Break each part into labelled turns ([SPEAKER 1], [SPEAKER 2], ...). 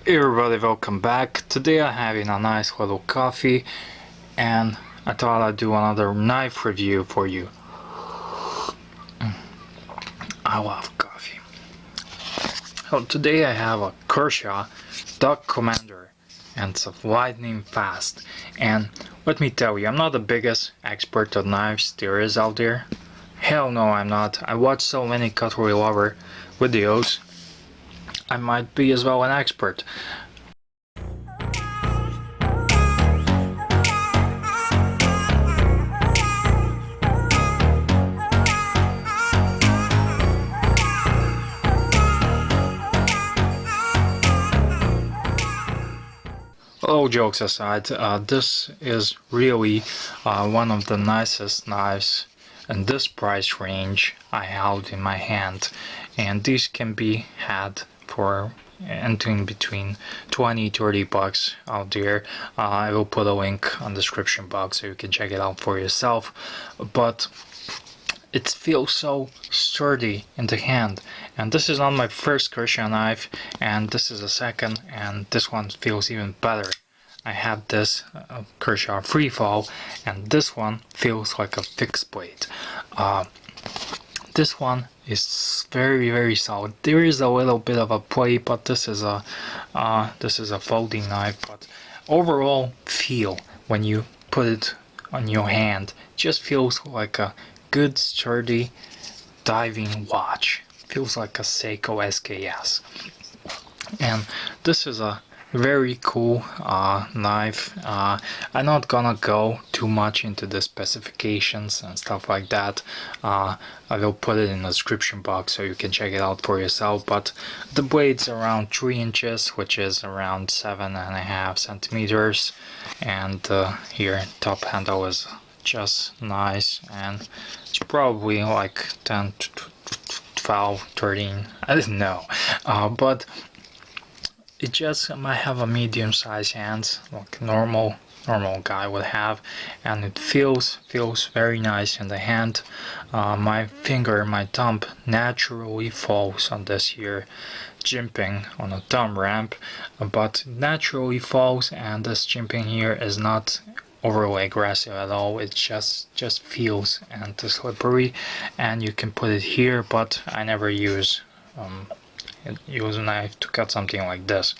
[SPEAKER 1] Hey everybody, welcome back. Today I'm having a nice little coffee and I thought I'd do another knife review for you. I love coffee. So today I have a Kershaw Duck Commander and it's lightning fast. And let me tell you, I'm not the biggest expert on knives there is out there. Hell no, I'm not. I watch so many cutlery lover videos. I might be as well an expert. All jokes aside, this is really one of the nicest knives in this price range I held in my hand, and these can be had for anything between 20-30 bucks out there. I will put a link on the description box so you can check it out for yourself, but it feels so sturdy in the hand. And this is not my first Kershaw knife, and this is the second, and this one feels even better. I have this Kershaw Freefall, and this one feels like a fixed blade. This one is very solid. There is a little bit of a play, but this is a folding knife. But overall feel when you put it on your hand, just feels like a good sturdy diving watch. Feels like a Seiko SKS. And this is a very cool knife. I'm not gonna go too much into the specifications and stuff like that. I will put it in the description box so you can check it out for yourself, but the blade's around 3 inches, which is around 7.5 centimeters, and here top handle is just nice, and it's probably like 10 12 13, I don't know, but it just might have a medium size hands like normal guy would have, and it feels very nice in the hand. My thumb naturally falls on this here jimping on a thumb ramp, but naturally falls, and this jimping here is not overly aggressive at all. It just feels and it's slippery, and you can put it here, but I never use a knife to cut something like this.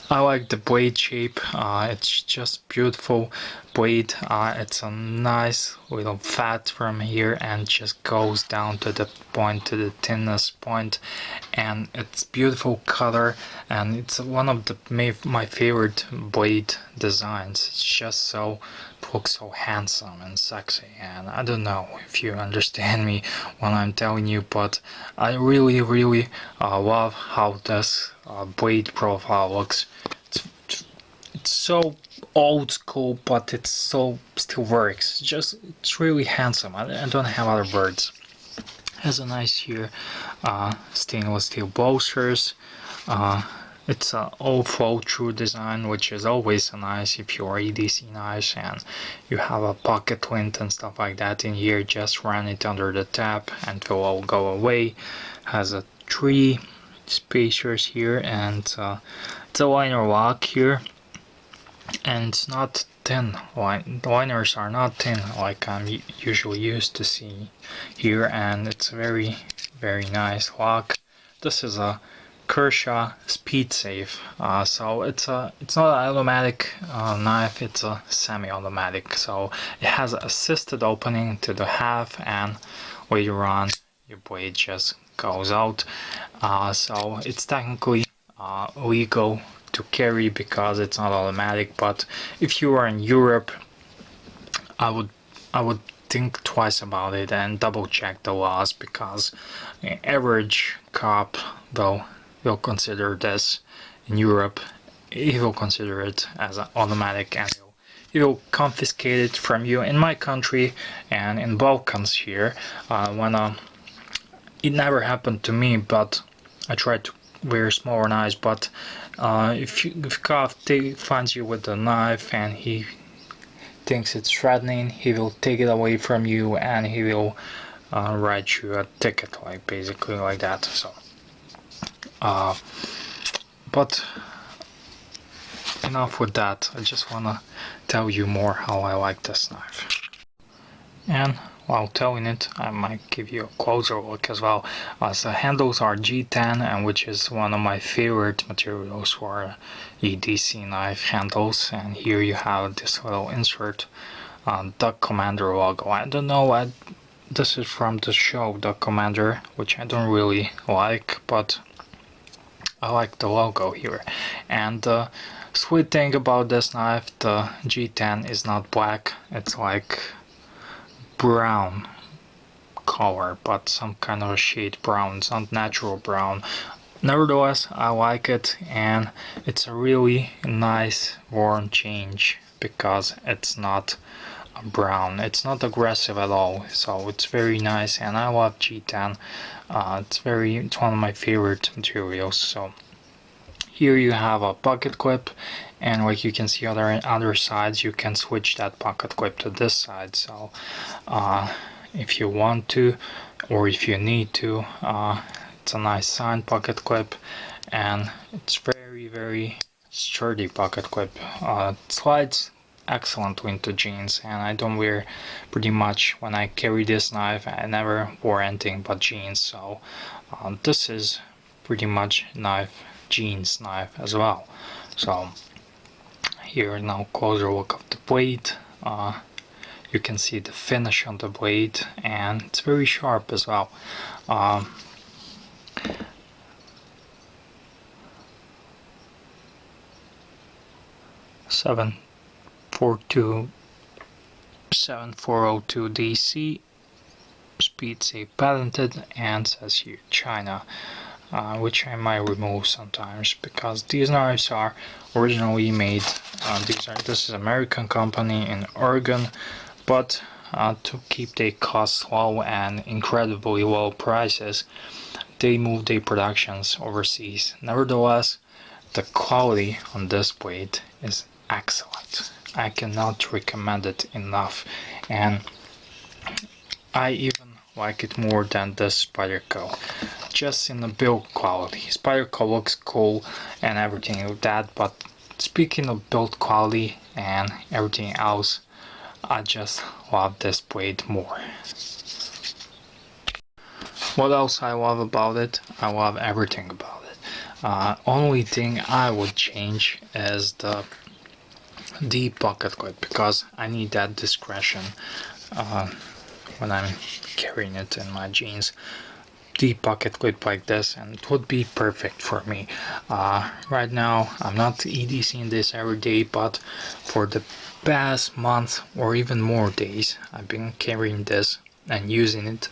[SPEAKER 1] I like the blade shape. It's just beautiful blade. It's a nice little fat from here and just goes down to the point, to the thinnest point, and it's beautiful color, and it's one of my favorite blade designs. It's just so looks so handsome and sexy, and I don't know if you understand me when I'm telling you, but I really love how this blade profile looks. It's so old school, but it's so still works. It's really handsome. I don't have other words. Has a nice here stainless steel bolsters. It's an all flow-through design, which is always nice if you are EDC knives and you have a pocket lint and stuff like that in here. Just run it under the tap and it will all go away. Has a 3 spacers here, and it's a liner lock here, and it's not thin. The liners are not thin like I'm usually used to see here, and it's a very nice lock. This is a Kershaw Speed Safe, so it's not an automatic knife, it's a semi-automatic, so it has assisted opening to the half, and later on your blade just goes out, so it's technically legal to carry because it's not automatic. But if you are in Europe, I would think twice about it and double check the laws, because the average cop will consider this in Europe. He will consider it as an automatic, and he will confiscate it from you. In my country and in Balkans here, it never happened to me, but I tried to wear smaller knives, but if cop finds you with a knife and he thinks it's threatening, he will take it away from you and he will write you a ticket, like basically like that. So But enough with that. I just wanna tell you more how I like this knife. And while telling it, I might give you a closer look as well, as the handles are G10, and which is one of my favorite materials for EDC knife handles. And here you have this little insert, Duck Commander logo. I don't know, this is from the show Duck Commander, which I don't really like, but I like the logo here. And the sweet thing about this knife, the G10 is not black, it's like brown color, but some kind of a shade brown. It's not natural brown. Nevertheless, I like it, and it's a really nice warm change because it's not brown. It's not aggressive at all, so it's very nice, and I love G10. It's one of my favorite materials. So here you have a pocket clip, and like you can see on other sides, you can switch that pocket clip to this side. So if you want to, or if you need to, it's a nice signed pocket clip, and it's very sturdy pocket clip. It slides excellently into jeans, and I don't wear pretty much, when I carry this knife, I never wore anything but jeans. So this is pretty much jeans knife as well. So here now closer look of the blade. You can see the finish on the blade, and it's very sharp as well. 7402 DC, speed safe patented, and says here China, which I might remove sometimes because these knives are originally made. This is American company in Oregon, but to keep their costs low and incredibly low prices, they move their productions overseas. Nevertheless, the quality on this blade is excellent. I cannot recommend it enough, and I even like it more than this Spyderco, just in the build quality. Spyderco looks cool and everything like that, but speaking of build quality and everything else, I just love this blade more. What else I love about it? I love everything about it. Only thing I would change is the deep pocket clip, because I need that discretion when I'm carrying it in my jeans. Deep pocket clip like this, and it would be perfect for me. Right now I'm not EDCing this every day, but for the past month or even more days I've been carrying this and using it.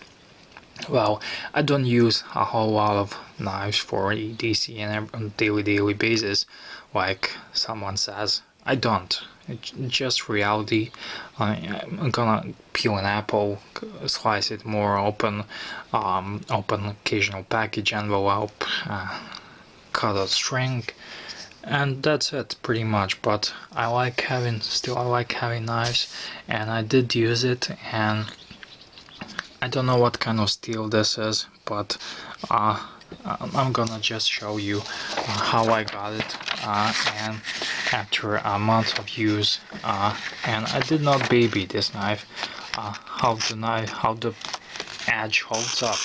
[SPEAKER 1] Well, I don't use a whole lot of knives for EDC and on daily basis like someone says. I don't. It's just reality. I'm gonna peel an apple, slice it more open, open occasional package envelope, cut a string, and that's it pretty much. But I like having knives, and I did use it, and I don't know what kind of steel this is, but I'm gonna just show you how I got it, and after a month of use, and I did not baby this knife, how the edge holds up.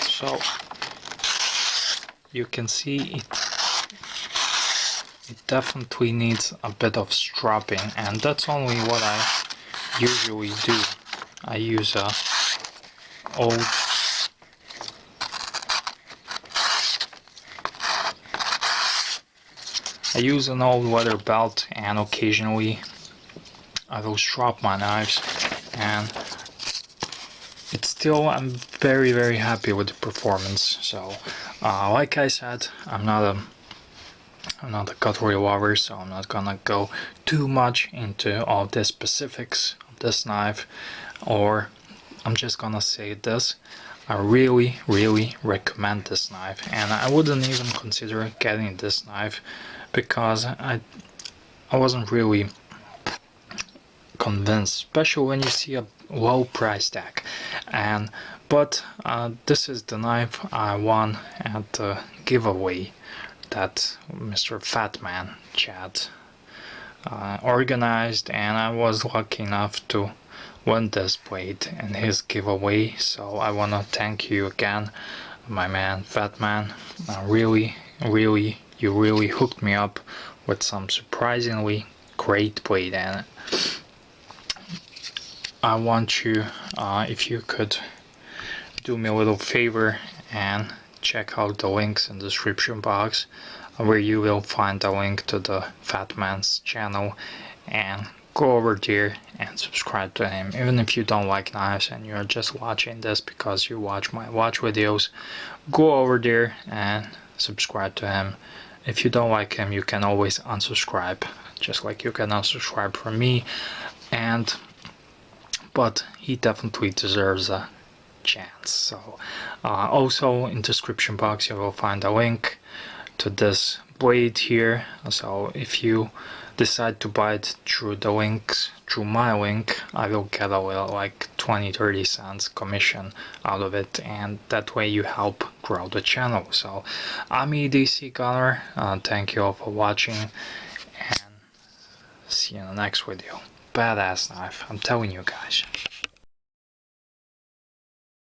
[SPEAKER 1] So you can see it definitely needs a bit of stropping, and that's only what I usually do. I use a old an old leather belt, and occasionally I will strap my knives, and it's still, I'm very happy with the performance. So like I said, I'm not a cutlery lover, so I'm not gonna go too much into all the specifics of this knife, or I'm just gonna say this: I really recommend this knife, and I wouldn't even consider getting this knife because I wasn't really convinced, especially when you see low price tag. But this is the knife I won at the giveaway that Mr. Fatman Chad organized, and I was lucky enough to win this blade in his giveaway. So I want to thank you again, my man Fatman. You really hooked me up with some surprisingly great blade, and I want you, if you could do me a little favor and check out the links in the description box, where you will find a link to the Fatman's channel, and go over there and subscribe to him. Even if you don't like knives and you're just watching this because you watch my watch videos, go over there and subscribe to him. If you don't like him, you can always unsubscribe, just like you can unsubscribe from me. But he definitely deserves a chance. So also in the description box you will find a link to this blade here. So if you decide to buy it through the links, through my link, I will get a little, like 20-30 cents commission out of it, and that way you help grow the channel. So I'm EDC Gunner. Thank you all for watching, and see you in the next video. Badass knife, I'm telling you guys.